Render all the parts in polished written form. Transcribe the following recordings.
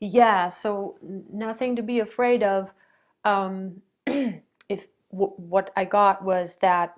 Yeah, so nothing to be afraid of. If what I got was that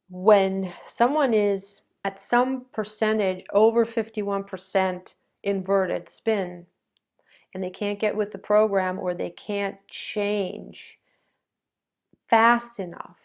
when someone is at some percentage over 51% inverted spin and they can't get with the program or they can't change fast enough,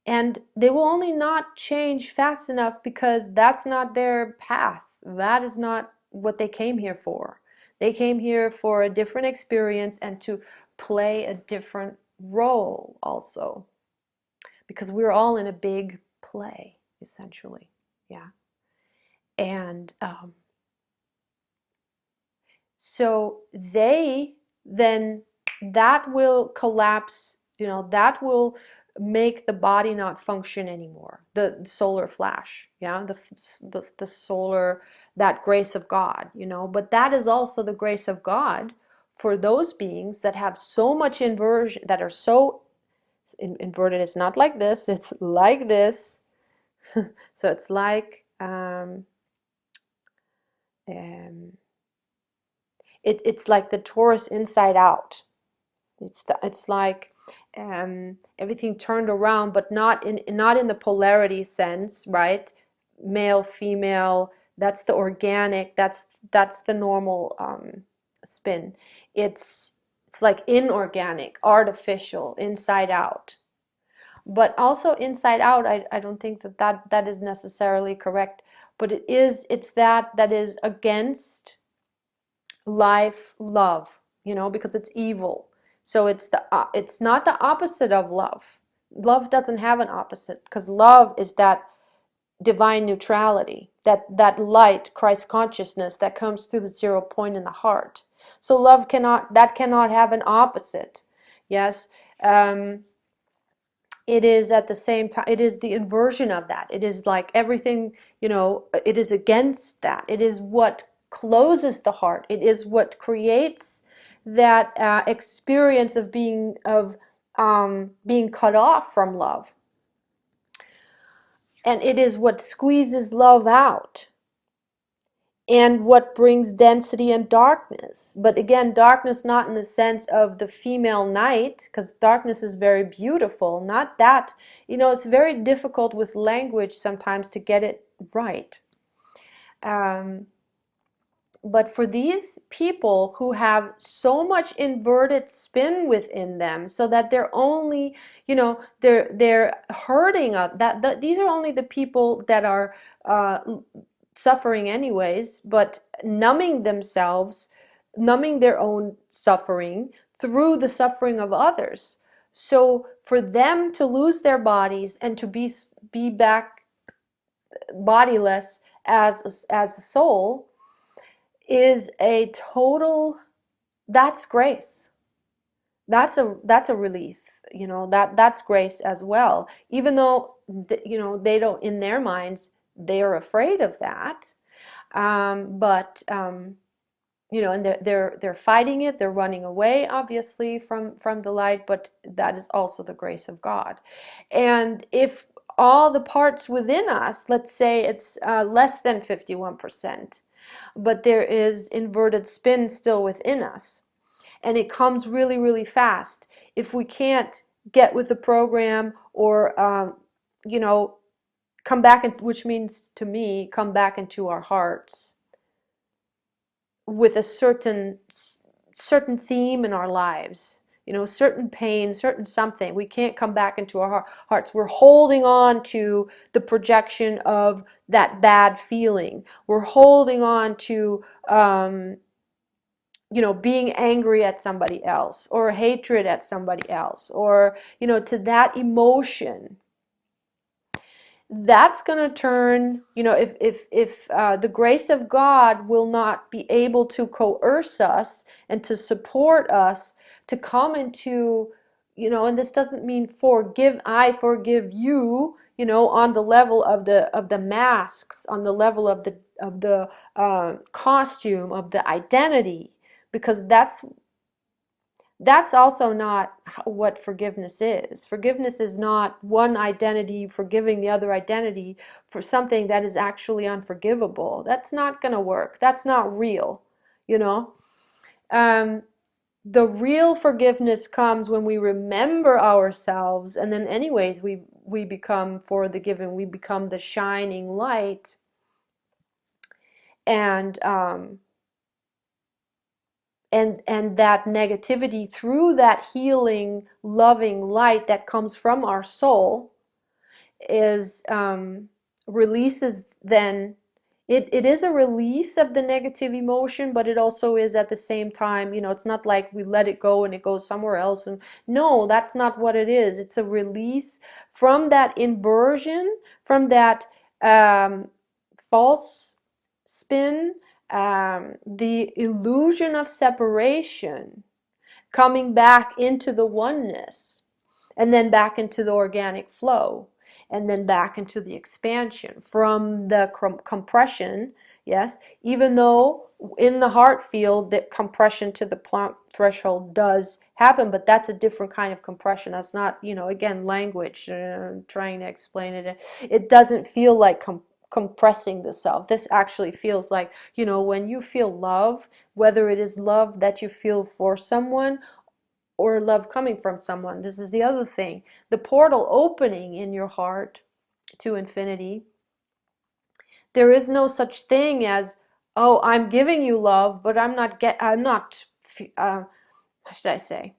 and they will only not change fast enough because that's not their path. That is not what they came here for. They came here for a different experience and to play a different role also. Because we're all in a big play, essentially. Yeah. And so they then, that will collapse, that will make the body not function anymore. The solar flash, yeah, the solar, that grace of God, but that is also the grace of God for those beings that have so much inversion, that are so inverted. It's not like this, it's like this. So it's like um, it's like the Taurus inside out. It's like everything turned around, but not in the polarity sense, right? Male, female. That's the organic. That's the normal spin. It's it's like inorganic, artificial, inside out. But also inside out, I don't think that is necessarily correct. But it's that is against life, love, because it's evil. So it's not the opposite of love. Love doesn't have an opposite, because love is that divine neutrality, that light, Christ consciousness that comes through the 0 point in the heart. So love cannot have an opposite. Yes. It is at the same time, it is the inversion of that. It is like everything, it is against that. It is what closes the heart. It is what creates that experience of being cut off from love. And it is what squeezes love out, and what brings density and darkness. But again, darkness not in the sense of the female night, because darkness is very beautiful, not that. It's very difficult with language sometimes to get it right. um, but for these people who have so much inverted spin within them, so that they're only, they're hurting, these are only the people that are uh, suffering anyways, but numbing themselves, numbing their own suffering through the suffering of others. So for them to lose their bodies and to be back bodiless as a soul is a total, that's grace. That's a relief. That's grace as well. Even though they don't, in their minds they are afraid of that. But and they're fighting it. They're running away, obviously, from the light. But that is also the grace of God. And if all the parts within us, let's say it's less than 51%, but there is inverted spin still within us, and it comes really, really fast. If we can't get with the program, or you know come back, which means to me, come back into our hearts with a certain theme in our lives, certain pain, certain something. We can't come back into our hearts. We're holding on to the projection of that bad feeling. We're holding on to being angry at somebody else, or hatred at somebody else, or to that emotion. That's going to turn, if the grace of God will not be able to coerce us and to support us to come into, and this doesn't mean I forgive you, on the level of the masks, on the level of the costume, of the identity, because That's also not what forgiveness is. Forgiveness is not one identity forgiving the other identity for something that is actually unforgivable. That's not going to work. That's not real, you know. Um, the real forgiveness comes when we remember ourselves, and then anyways we become, for the given, we become the shining light, and and that negativity, through that healing loving light that comes from our soul, is releases then. It is a release of the negative emotion, but it also is at the same time, it's not like we let it go and it goes somewhere else. And no, that's not what it is. It's a release from that inversion, from that false spin, the illusion of separation, coming back into the oneness, and then back into the organic flow, and then back into the expansion from the compression. Yes, even though in the heart field that compression to the plant threshold does happen, but that's a different kind of compression. That's not, again, language, trying to explain it. It doesn't feel like compressing the self. This actually feels like, when you feel love, whether it is love that you feel for someone or love coming from someone. This is the other thing. The portal opening in your heart to infinity. There is no such thing as, oh, I'm giving you love, but I'm not, how should I say?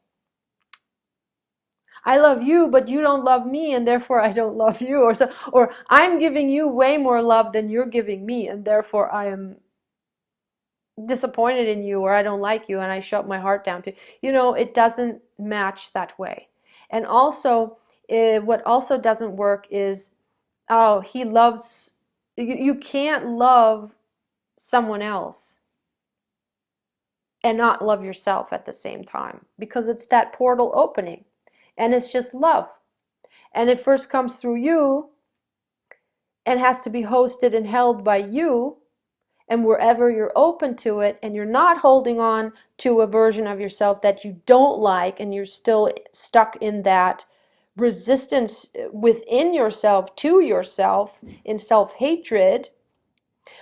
I love you, but you don't love me, and therefore I don't love you. Or I'm giving you way more love than you're giving me, and therefore I am disappointed in you, or I don't like you and I shut my heart down to it doesn't match that way. And also, what also doesn't work is, oh, he loves you can't love someone else and not love yourself at the same time, because it's that portal opening, and it's just love, and it first comes through you and has to be hosted and held by you. And wherever you're open to it and you're not holding on to a version of yourself that you don't like, and you're still stuck in that resistance within yourself to yourself, in self-hatred,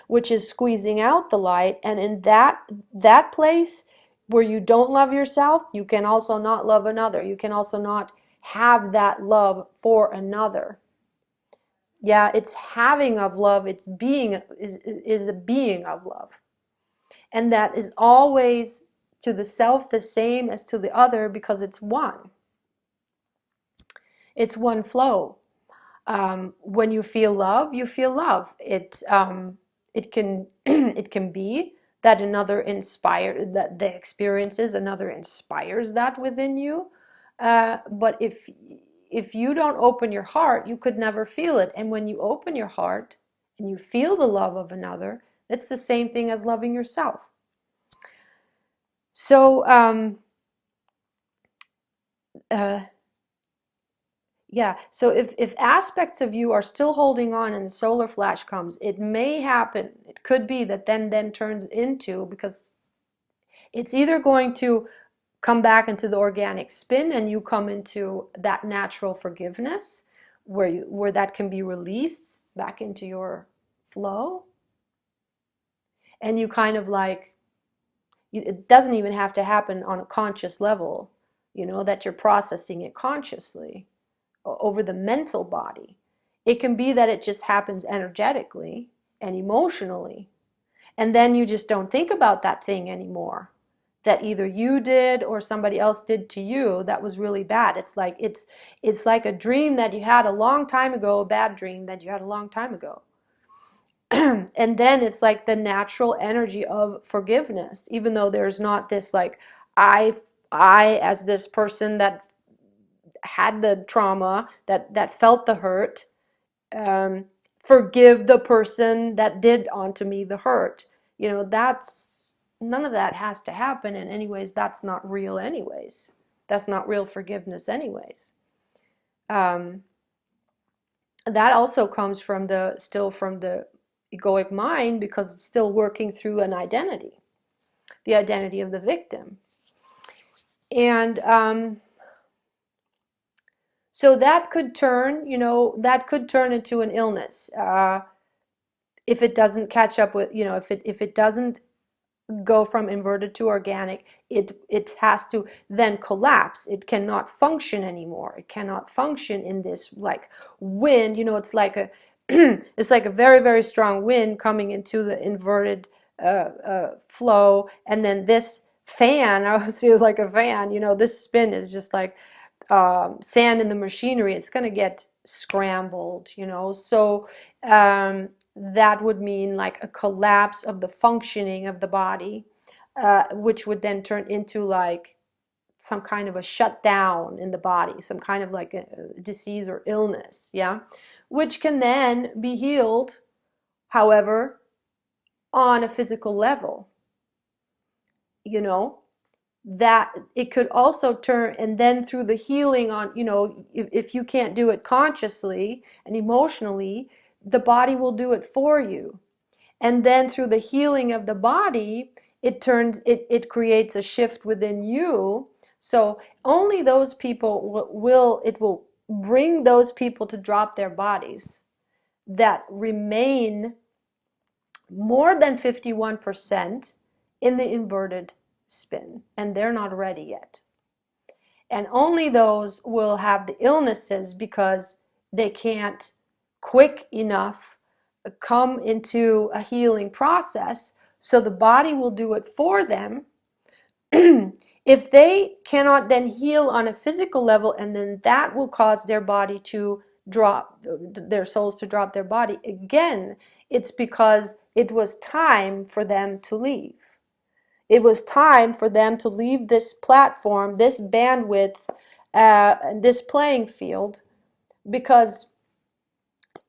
which is squeezing out the light, and in that place where you don't love yourself, you can also not love another. You can also not have that love for another. Yeah, it's having of love, it's being, is a being of love. And that is always to the self the same as to the other, because it's one. It's one flow. When you feel love, you feel love. It can it can be that that the experiences another inspires that within you. But if you don't open your heart, you could never feel it. And when you open your heart and you feel the love of another, it's the same thing as loving yourself. So uh, yeah, so if aspects of you are still holding on and the solar flash comes, it may happen, it could be that then turns into, because it's either going to come back into the organic spin and you come into that natural forgiveness where that can be released back into your flow, and you kind of like, it doesn't even have to happen on a conscious level, that you're processing it consciously over the mental body. It can be that it just happens energetically and emotionally, and then you just don't think about that thing anymore that either you did or somebody else did to you that was really bad. It's like a dream that you had a long time ago, a bad dream that you had a long time ago. And then it's like the natural energy of forgiveness, even though there's not this like, I as this person that had the trauma, that felt the hurt, um, forgive the person that did onto me the hurt. That's, none of that has to happen. And anyways, that's not real anyways. That's not real forgiveness anyways. Um, that also comes from the egoic mind, because it's still working through an identity, the identity of the victim. And so that could turn, that could turn into an illness, if it doesn't catch up with, if it doesn't go from inverted to organic, it has to then collapse. It cannot function anymore. It cannot function in this like wind. It's like a it's like a very, very strong wind coming into the inverted flow, and then this fan, I would see it like a fan. This spin is just like sand in the machinery. It's going to get scrambled. So that would mean like a collapse of the functioning of the body, which would then turn into like some kind of a shutdown in the body, some kind of like a disease or illness, yeah, which can then be healed, however, on a physical level, you know that it could also turn, and then through the healing on, if you can't do it consciously and emotionally, the body will do it for you. And then through the healing of the body, it creates a shift within you. So only those people it will bring those people to drop their bodies that remain more than 51% in the inverted spin, and they're not ready yet. And only those will have the illnesses because they can't quick enough come into a healing process, so the body will do it for them. If they cannot then heal on a physical level, and then that will cause their body to drop, their souls to drop their body again, it's because it was time for them to leave. It was time for them to leave this platform, this bandwidth, this playing field, because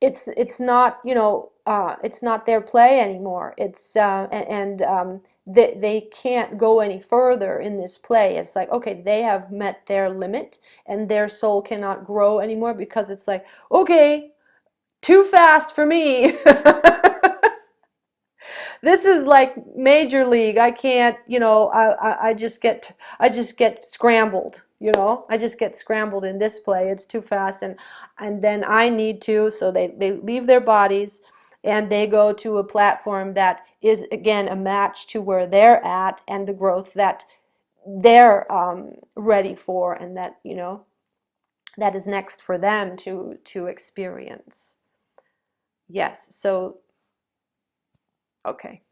it's not, it's not their play anymore. It's they can't go any further in this play. It's like, okay, they have met their limit, and their soul cannot grow anymore, because it's like, okay, too fast for me. This is like major league. I can't, I just get scrambled, I just get scrambled in this play. It's too fast, and then I need to, so they leave their bodies, and they go to a platform that is again a match to where they're at and the growth that they're ready for, and that, that is next for them to experience. Yes, so okay.